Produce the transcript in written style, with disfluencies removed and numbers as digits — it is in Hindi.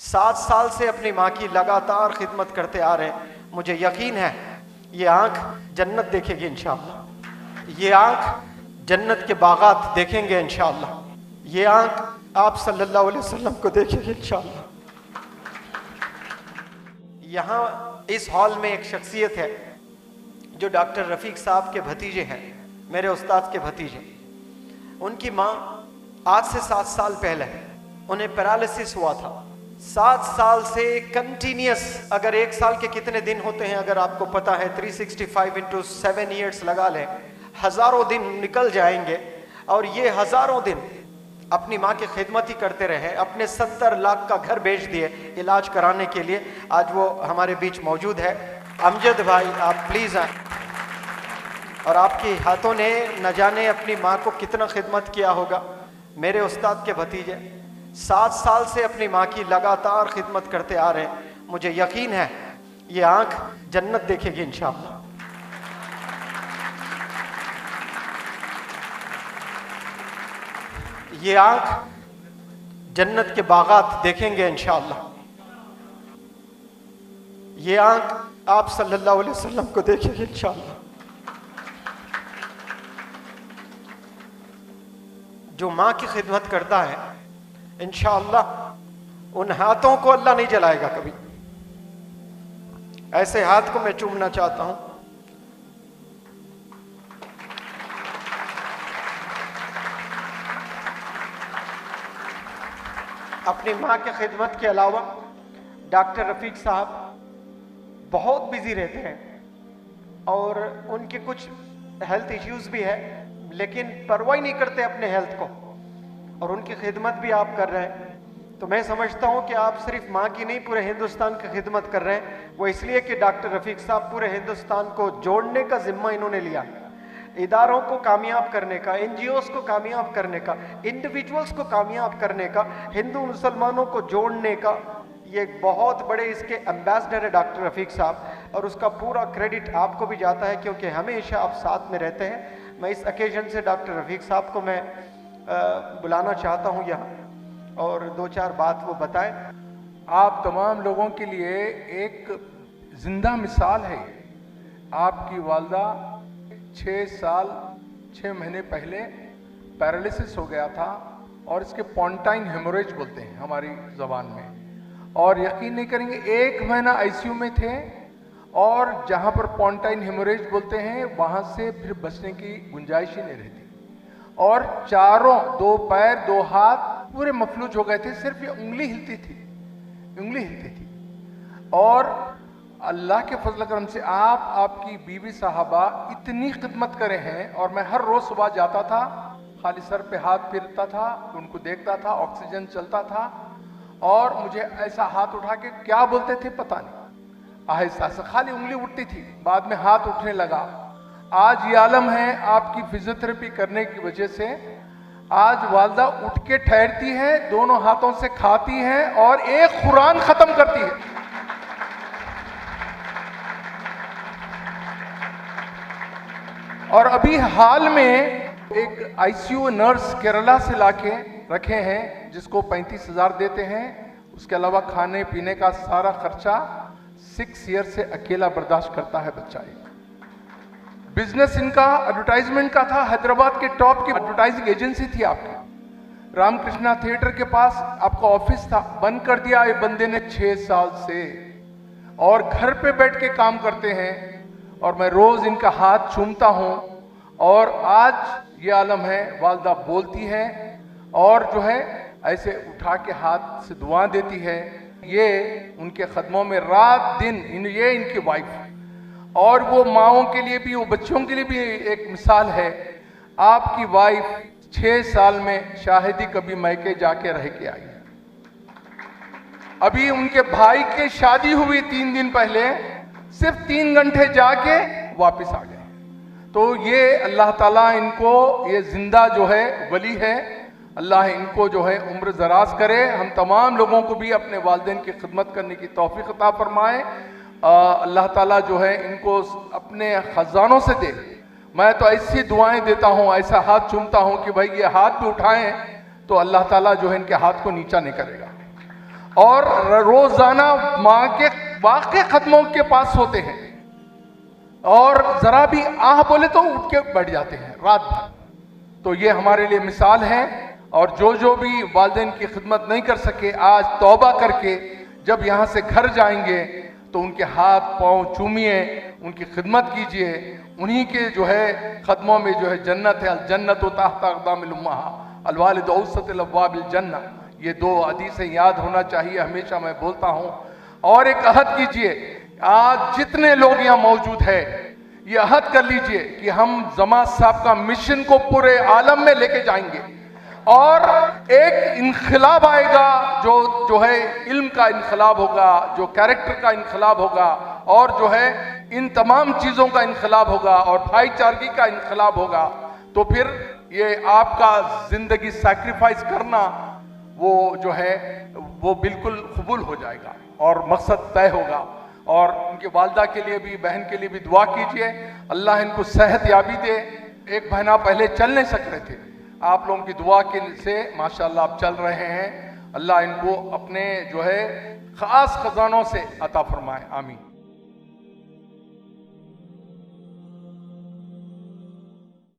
7 साल से अपनी माँ की लगातार खिदमत करते आ रहे हैं। मुझे यकीन है ये आंख जन्नत देखेगी इंशाअल्लाह। ये आंख जन्नत के बागात देखेंगे इंशाअल्लाह। ये आंख आप सल्लल्लाहु अलैहि वसल्लम को देखेगी इंशाअल्लाह। यहाँ इस हॉल में एक शख्सियत है जो डॉक्टर रफीक साहब के भतीजे हैं, मेरे उस्ताद के भतीजे। उनकी माँ आज से 7 साल पहले उन्हें पैरालिसिस हुआ था। 7 साल से कंटिन्यूस, अगर 1 साल के कितने दिन होते हैं अगर आपको पता है, 365 इंटू 7 ईयर्स लगा लें, हजारों दिन निकल जाएंगे। और ये हजारों दिन अपनी माँ की खिदमत ही करते रहे। अपने 70 लाख का घर बेच दिए इलाज कराने के लिए। आज वो हमारे बीच मौजूद है। अमजद भाई, आप प्लीज आए। और आपके हाथों ने न जाने अपनी माँ को कितना खिदमत किया होगा। मेरे उस्ताद के भतीजे 7 साल से अपनी माँ की लगातार खिदमत करते आ रहे हैं। मुझे यकीन है ये आंख जन्नत देखेगी इंशाअल्लाह। ये आंख जन्नत के बागात देखेंगे इंशाअल्लाह। ये आंख आप सल्लल्लाहु अलैहि वसल्लम को देखेगी इंशाअल्लाह। जो माँ की खिदमत करता है इंशाअल्लाह उन हाथों को अल्लाह नहीं जलाएगा कभी। ऐसे हाथ को मैं चूमना चाहता हूं। अपनी माँ की खिदमत के अलावा डॉक्टर रफीक साहब बहुत बिजी रहते हैं और उनके कुछ हेल्थ इश्यूज भी है, लेकिन परवाह नहीं करते अपने हेल्थ को, और उनकी खिदमत भी आप कर रहे हैं। तो मैं समझता हूं कि आप सिर्फ माँ की नहीं पूरे हिंदुस्तान की खिदमत कर रहे हैं। वो इसलिए कि डॉक्टर रफीक साहब पूरे हिंदुस्तान को जोड़ने का जिम्मा इन्होंने लिया, इदारों को कामयाब करने का, एनजीओस को कामयाब करने का, इंडिविजुअल्स को कामयाब करने का, हिंदू मुसलमानों को जोड़ने का। ये बहुत बड़े इसके एम्बेसडर है डॉक्टर रफीक साहब, और उसका पूरा क्रेडिट आपको भी जाता है क्योंकि हमेशा आप साथ में रहते हैं। मैं इस ओकेजन से डॉक्टर रफीक साहब को मैं बुलाना चाहता हूँ यहाँ, और 2-4 बात वो बताएं। आप तमाम लोगों के लिए एक जिंदा मिसाल है। आपकी वालदा 6 साल 6 महीने पहले पैरालिसिस हो गया था, और इसके पॉन्टाइन हेमोरेज बोलते हैं हमारी ज़बान में। और यकीन नहीं करेंगे 1 महीना आईसीयू में थे, और जहाँ पर पॉन्टाइन हेमोरेज बोलते हैं वहाँ से फिर बचने की गुंजाइश ही नहीं रहती। और चारों 2 पैर 2 हाथ पूरे मफलूज हो गए थे, सिर्फ ये उंगली हिलती थी। और अल्लाह के फजल करम से आपकी बीवी साहबा इतनी खिदमत करे हैं। और मैं हर रोज सुबह जाता था, खाली सर पे हाथ फेरता था, उनको देखता था, ऑक्सीजन चलता था, और मुझे ऐसा हाथ उठा के क्या बोलते थे पता नहीं, आहिस्ता से खाली उंगली उठती थी, बाद में हाथ उठने लगा। आज ये आलम है आपकी फिजियोथेरेपी करने की वजह से। आज वालदा उठ के ठहरती है, दोनों हाथों से खाती है और एक कुरान खत्म करती है। और अभी हाल में एक आईसीयू नर्स केरला से लाके रखे हैं, जिसको 35,000 देते हैं। उसके अलावा खाने पीने का सारा खर्चा 6 ईयर से अकेला बर्दाश्त करता है बच्चा। बिजनेस इनका एडवर्टाइजमेंट का था, हैदराबाद के टॉप की एडवर्टाइजिंग एजेंसी थी आपकी। रामकृष्णा थिएटर के पास आपका ऑफिस था, बंद कर दिया ये बंदे ने 6 साल से, और घर पे बैठ के काम करते हैं। और मैं रोज इनका हाथ चूमता हूं, और आज ये आलम है, वालदा बोलती है और जो है ऐसे उठा के हाथ से दुआ देती है। ये उनके कदमों में रात दिन ये इनकी वाइफ, और वो माओं के लिए भी, वो बच्चों के लिए भी एक मिसाल है। आपकी वाइफ 6 साल में शाहिदी कभी मैके जाके रह के आई। अभी उनके भाई की शादी हुई 3 दिन पहले, सिर्फ 3 घंटे जाके वापस आ गए। तो ये अल्लाह ताला इनको, ये जिंदा जो है वली है, अल्लाह इनको जो है उम्र दराज करे। हम तमाम लोगों को भी अपने वालिदैन की खिदमत करने की तौफीक अता फरमाए। अल्लाह ताला जो है इनको अपने खजानों से दे। मैं तो ऐसी दुआएं देता हूँ, ऐसा हाथ चूमता हूँ कि भाई ये हाथ भी उठाएं तो अल्लाह ताला जो है इनके हाथ को नीचा नहीं करेगा। और रोजाना माँ के वाक़े खत्मों के पास होते हैं और जरा भी आह बोले तो उठ के बैठ जाते हैं रात भर। तो ये हमारे लिए मिसाल है। और जो भी वालिदैन की खिदमत नहीं कर सके, आज तौबा करके जब यहाँ से घर जाएंगे तो उनके हाथ पांव चूमिए, उनकी खिदमत कीजिए। उन्हीं के जो है कदमों में जो है जन्नत है। अल जन्नत तहत अक़दामिल उम्महा अल वालिद औसतुल अब्वाबिल जन्नह। ये दो हदीसें याद होना चाहिए, हमेशा मैं बोलता हूँ। और एक अहद कीजिए, आज जितने लोग यहाँ मौजूद है, ये अहद कर लीजिए कि हम जमात साहब का मिशन को पूरे आलम में लेके जाएंगे और एक इनकलाब आएगा, जो है इल्म का इनकलाब होगा, जो कैरेक्टर का इनकलाब होगा, और जो है इन तमाम चीज़ों का इनकलाब होगा और भाईचारगी का इनकलाब होगा। तो फिर ये आपका जिंदगी सैक्रिफाइस करना वो जो है वो बिल्कुल कबूल हो जाएगा और मकसद तय होगा। और उनके वालदा के लिए भी, बहन के लिए भी दुआ कीजिए, अल्लाह इनको सेहत याबी दे। एक महीना पहले चल नहीं सक रहे थे, आप लोगों की दुआ के से माशाल्लाह आप चल रहे हैं। अल्लाह इनको अपने जो है खास खजानों से अता फरमाए, आमीन।